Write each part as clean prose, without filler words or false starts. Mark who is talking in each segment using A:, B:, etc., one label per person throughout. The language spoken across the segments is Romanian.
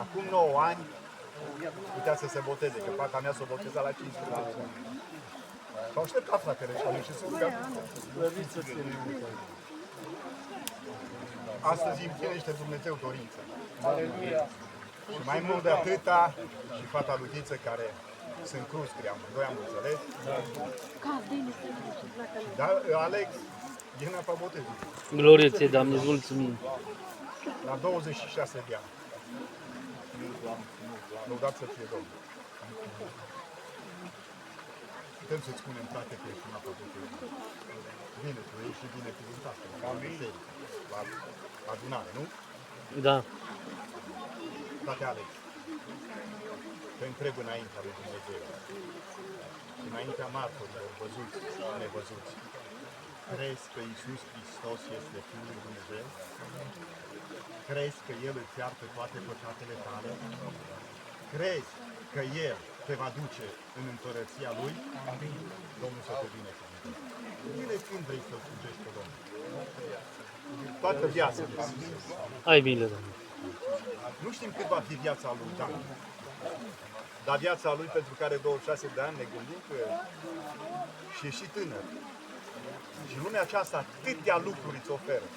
A: Acum 9 ani putea să se boteze, că fata mea s-o boteza la 15 ani. S-au așteptat fratele și am ieșit să rugăm. Astăzi îmi împlinește Dumnezeu dorința. Și mai mult de atâta, și fata lui Diță, care sunt cruscri, amândoi am înțeles. Dar Alex e în apa botezului.
B: Glorie ție, Doamne, îți mulțumim.
A: La 26 de ani. Lăudat să fie Domnul. Putem să-ți spunem, frate, că ești în apa botezului. Bine, tu ești și binecuvântat. Ca în biserică, la adunare, nu?
B: Da.
A: Frate Alex, te întreb înaintea lui Dumnezeu, înaintea martorilor văzuți și nevăzuți, crezi că Iisus Hristos este Fiul lui Dumnezeu? Crezi că El îți iartă toate păcatele tale? Crezi că El te va duce în împărăția Lui? Amin. Domnul să te binecuvânteze. Bine când vrei să-L slujești pe Domnul? Toată viața.
B: Ai milă, Doamne.
A: Nu știm cât va fi viața lui Dan, dar viața lui, pentru care 26 de ani ne gândim că și e și tânăr. Și lumea aceasta atâtea lucruri îți oferă,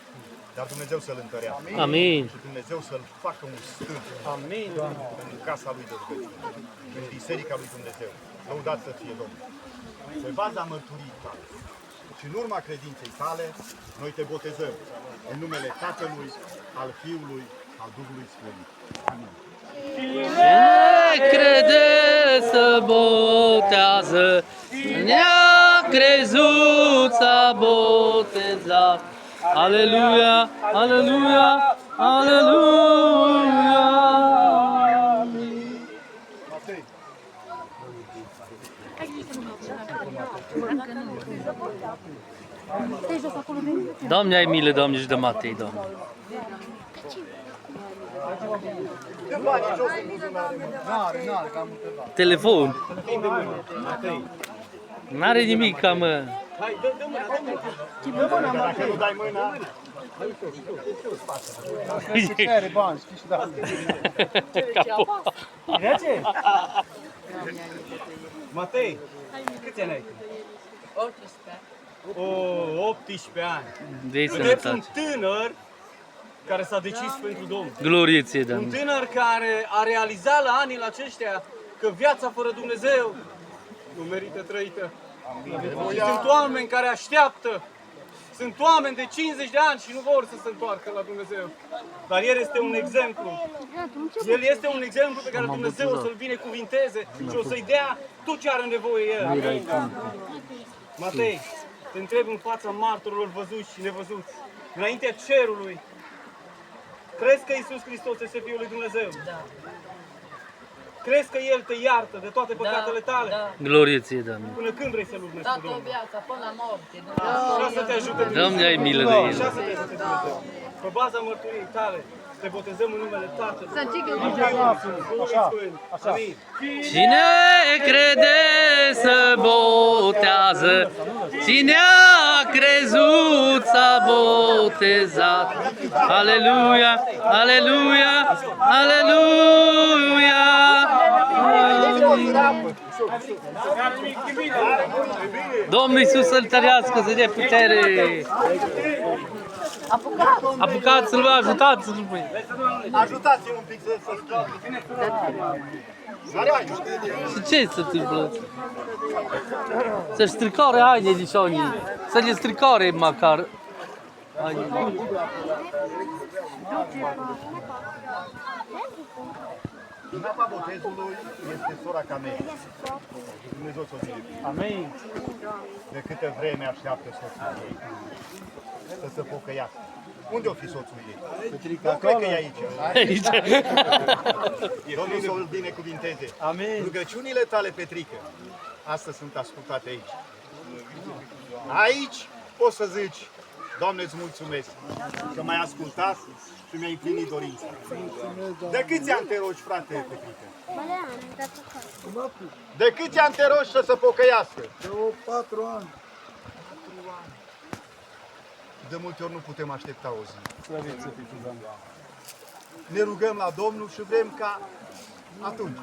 A: dar Dumnezeu să-l întărească.
B: Amin.
A: Și Dumnezeu să-l facă un stâlp. Amin. Pentru casa lui de rugăciune, în biserica lui Dumnezeu. Lăudat să fie Domnul. Pe baza mărturiei tale și în urma credinței tale, noi te botezăm în numele Tatălui, al Fiului, al Duhului Sfânt. Amin.
B: Cine crede să botează, ne-a crezut să boteza. Aleluia, aleluia, aleluia. Doamne, ai milă, Doamne, și de Matei, Doamne. Telefon. N-are nimic, mă.
A: Dacă nu dai mâna...
C: Ce are bani, știi și da.
D: Rece? Matei, câți ani ai? 18 ani.
B: De
D: Vedeți un
B: sănătate.
D: tânăr care s-a decis pentru Domnul.
B: Glorie ție,
D: Un
B: Doamne.
D: tânăr care a realizat la anii aceștia că viața fără Dumnezeu nu merită trăită. Și sunt oameni care așteaptă. Sunt oameni de 50 de ani și nu vor să se întoarcă la Dumnezeu. Dar el este un exemplu. El este un exemplu pe care Dumnezeu o să-l binecuvinteze și o să-i dea tot ce are nevoie el. Matei, te întreb în fața martorilor văzuți și nevăzuți, înaintea cerului, crezi că Iisus Hristos este Fiul lui Dumnezeu? Da. Crezi că El te iartă de toate păcatele tale?
E: Da.
B: Glorie ție, Doamne.
D: Până când vrei să lupți cu
E: Toată
D: Domnul?
E: viața, până la moarte.
D: Așa să te ajute Dumnezeu.
B: Doamne, ai milă de el.
D: Așa să te ajute Dumnezeu. Pe baza mărturiei tale, te botezăm în numele Tatălui. Amin.
B: Cine crede să botează, cine a crezut s-a botezat. Aleluia, aleluia, aleluia. Domnul Iisus să-L tărească, să dea putere. Apucați-l, vă ajutați-l.
A: Ajutați-l un pic să schimbe.
B: Și ce se întâmplă? Să-și stricore haine lișonii. Să le stricore măcar.
A: În apa botezului este sora Camei. Dumnezeu să o binecuvânteze.
D: Amin.
A: De câtă vreme așteaptă soțul ei să se pocăiască. Unde o fi soțul ei? Nu cred că e aici.
B: Aici.
A: Domnul să o binecuvinteze.
D: Amin.
A: Rugăciunile tale, Petrică, astăzi sunt ascultate aici. Aici poți să zici, Doamne, îți mulțumesc că m-ai ascultat și mi-ai împlinit dorința. De câți ani te rogi, frate Petrică? De câți ani te rogi să se pocăiască?
C: De 4 ani.
A: De multe ori nu putem aștepta o zi. ne rugăm la Domnul și vrem ca atunci.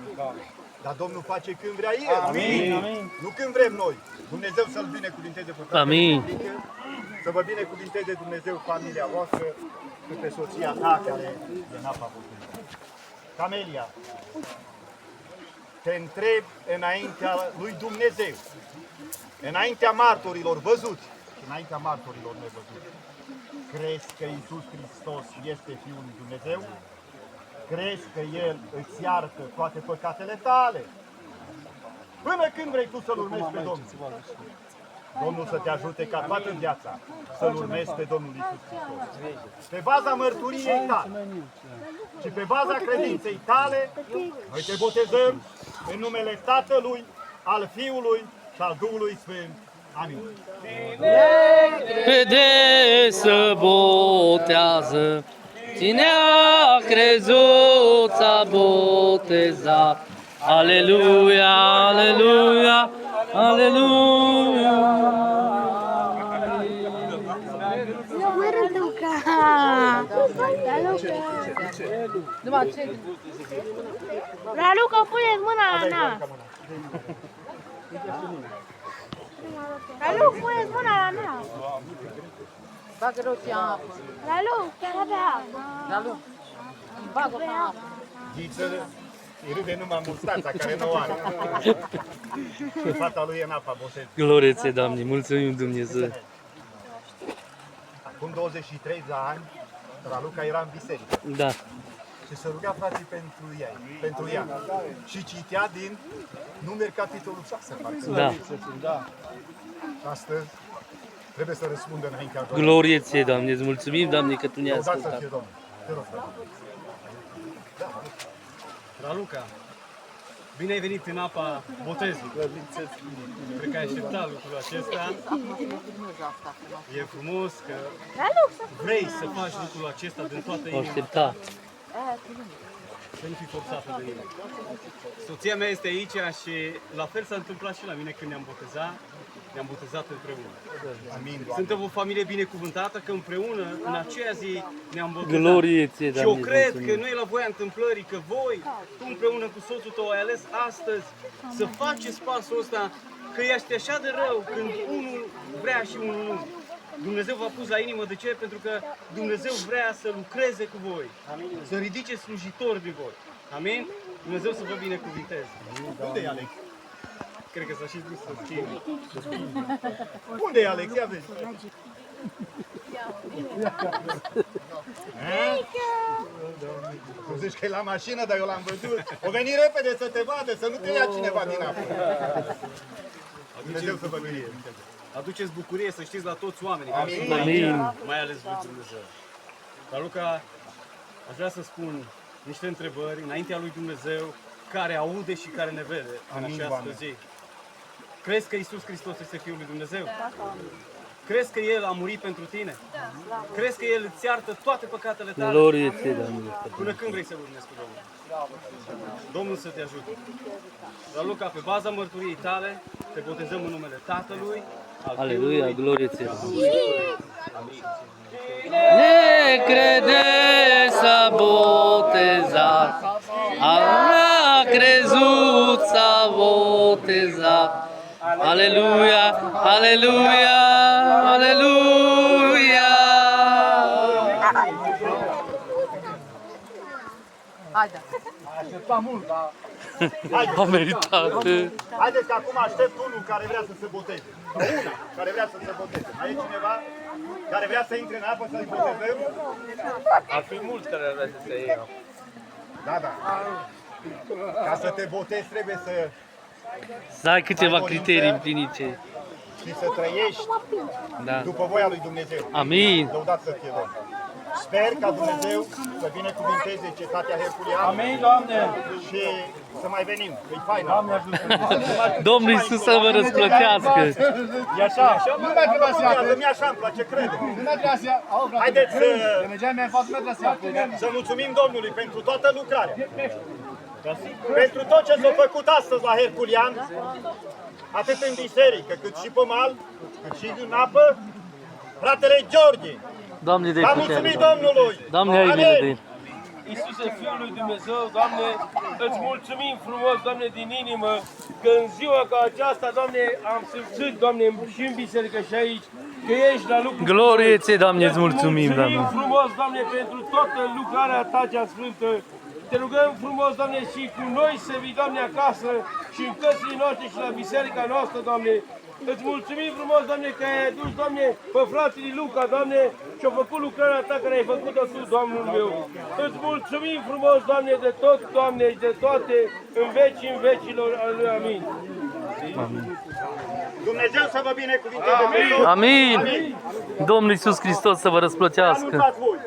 A: Dar Domnul face când vrea El.
C: Amin.
A: Nu când vrem noi. Dumnezeu să-L binecuvinteze pe toate.
B: Amin.
A: Să vă binecuvinteze Dumnezeu familia voastră și pe soția ta care e în apa botezului. Camelia, te întreb înaintea lui Dumnezeu, înaintea martorilor văzuți și înaintea martorilor nevăzuți. Crezi că Iisus Hristos este Fiul lui Dumnezeu? Crezi că El îți iartă toate păcatele tale? Până când vrei tu să-L urmezi pe Domnul? Domnul să te ajute ca toată viața să-L urmezi pe Domnul Iisus Hristos. Pe baza mărturiei tale și pe baza credinței tale, noi te botezăm în numele Tatălui, al Fiului și al Duhului Sfânt. Amin.
B: Crede să botează, cine a crezut s-a botezat. Aleluia, aleluia, aleluia.
E: Raluca, puneți mâna la nas. Raluca, puneți mâna la nas.
F: Bagă roția în apă.
E: Raluca, chiar avea apă.
F: Ralu, bagă-o în apă.
A: Ghiță, îi râde numai mustața care nu o are. Fata lui e în apa botezului.
B: Glorie ție, Doamne, mulțumim Dumnezeu.
A: Acum 23 de ani, Raluca era în biserică
B: Da,
A: și se ruga frații pentru ea. Și citea din Numeri capitolul 6, parcă.
B: da.
A: Și astăzi trebuie să răspundă înaintea Domnului.
B: Glorie ție, Doamne, îți mulțumim, Doamne, că Tu ne-ai
A: Lăudați să
B: ascultat.
A: fie Domnul. Te rog, frate.
D: Raluca, bine ai venit în apa botezului. Cred că ai așteptat lucrul acesta. E frumos că vrei să faci lucrul acesta din toată
B: O
D: inima.
B: aștepta.
D: Să nu fii forțată de nimeni. Soția mea este aici și la fel s-a întâmplat și la mine când ne-am botezat. Ne-am botezat împreună.
A: Amin, Doamne.
D: Suntem o familie binecuvântată că împreună, în aceea zi, ne-am botezat.
B: Glorie ție,
D: Și eu
B: Doamne, îți
D: cred că
B: mulțumim.
D: nu e la voia întâmplării, că voi, tu împreună cu soțul tău, ai ales astăzi să faceți pasul ăsta, că ești așa de rău când unul vrea și unul nu. Dumnezeu v-a pus la inimă, de ce? Pentru că Dumnezeu vrea să lucreze cu voi, să ridice slujitori din voi. Amin? Dumnezeu să vă binecuvinteze.
A: Unde e Alex?
D: Cred că s-a și dus să schimbe.
A: Unde e Alex? Ia vezi. Tu zici că e la mașină, dar eu l-am văzut. O veni repede să te vadă, să nu te ia cineva din apă. Dumnezeu să vă binecuvânteze.
D: Aduceți bucurie, să știți, la toți oamenii.
A: Amin.
B: Amin.
D: Mai ales lui Dumnezeu. Dar Luca, aș vrea să spun niște întrebări înaintea lui Dumnezeu, care aude și care ne vede în
A: Amin,
D: această
A: Doamne.
D: zi. Crezi că Iisus Hristos este Fiul lui Dumnezeu? Crezi că El a murit pentru tine? Crezi că El îți iartă toate păcatele tale?
B: Glorie ție, Doamne.
D: Până când vrei să urmezi cu Domnul? Domnul să te ajute. Dar Luca, pe baza mărturiei tale, te botezăm în numele Tatălui, al
B: Aleluia,
D: Fiului,
B: glorie ție, Doamne. Ne crede s-a botezat, a crezut s-a botezat. Aleluia, aleluia, aleluia.
F: Haide.
C: Aștepta mult, dar
B: A meritat.
A: Haideți că acum aștept unul care vrea să se boteze. Sau una care vrea să se boteze. Mai e cineva care vrea să intre în apă să-i botezăm?
G: Ar fi mulți care ar vrea să se ia.
A: Da, da. Ca să te botezi trebuie
B: Să ai câteva criterii împlinite.
A: și să trăiești
B: Da.
A: după voia lui Dumnezeu.
B: Amin.
A: Lăudat să fie Domnul. Sper ca Dumnezeu să binecuvinteze cetatea Herculeană.
C: Amin, Doamne!
A: Și să mai venim. E fain.
C: Doamne ajută!
B: Domnul Iisus să vă răsplătească.
C: E așa, nu mai trebuie să ia,
A: Contează, mi-așa îmi place, crede.
C: nu mai trebuie să ia. Au, frate,
A: Haideți
C: de mergeam mai față, nu mai trebuie să ia.
A: să mulțumim Domnului pentru toată lucrarea. Pentru tot ce s-a făcut astăzi la Herculean, atât în biserică, cât și pe mal, cât și în apă, fratele George.
B: Doamne, de
A: V-am
B: putere.
A: mulțumit
B: Doamne.
A: Domnului!
B: Doamne, ai
A: Amin.
B: milă de el.
G: Iisuse, Fiul lui Dumnezeu, Doamne, îți mulțumim frumos, Doamne, din inimă, că în ziua ca aceasta, Doamne, am simțit, Doamne, și în biserică și aici, că ești la lucru.
B: Glorie ție, Doamne, îți mulțumim, Doamne.
G: Frumos, Doamne, pentru toată lucrarea Ta cea sfântă. Te rugăm frumos, Doamne, și cu noi să vii, Doamne, acasă și în căsile noastre și la biserica noastră, Doamne. Îți mulțumim frumos, Doamne, că ai adus, Doamne, pe fratele Luca, Doamne, și-a făcut lucrarea Ta care ai făcut-o Tu, Domnul meu. Îți mulțumim frumos, Doamne, de tot, Doamne, și de toate, în vecilor. Amin.
A: Dumnezeu să vă binecuvinteze.
B: Amin. Domnul Iisus Hristos să vă răsplătească.
A: Anunțați voi.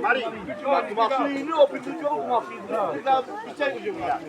A: Marie, cum a fi, nu, pentru că eu cum a fi, dar biserică.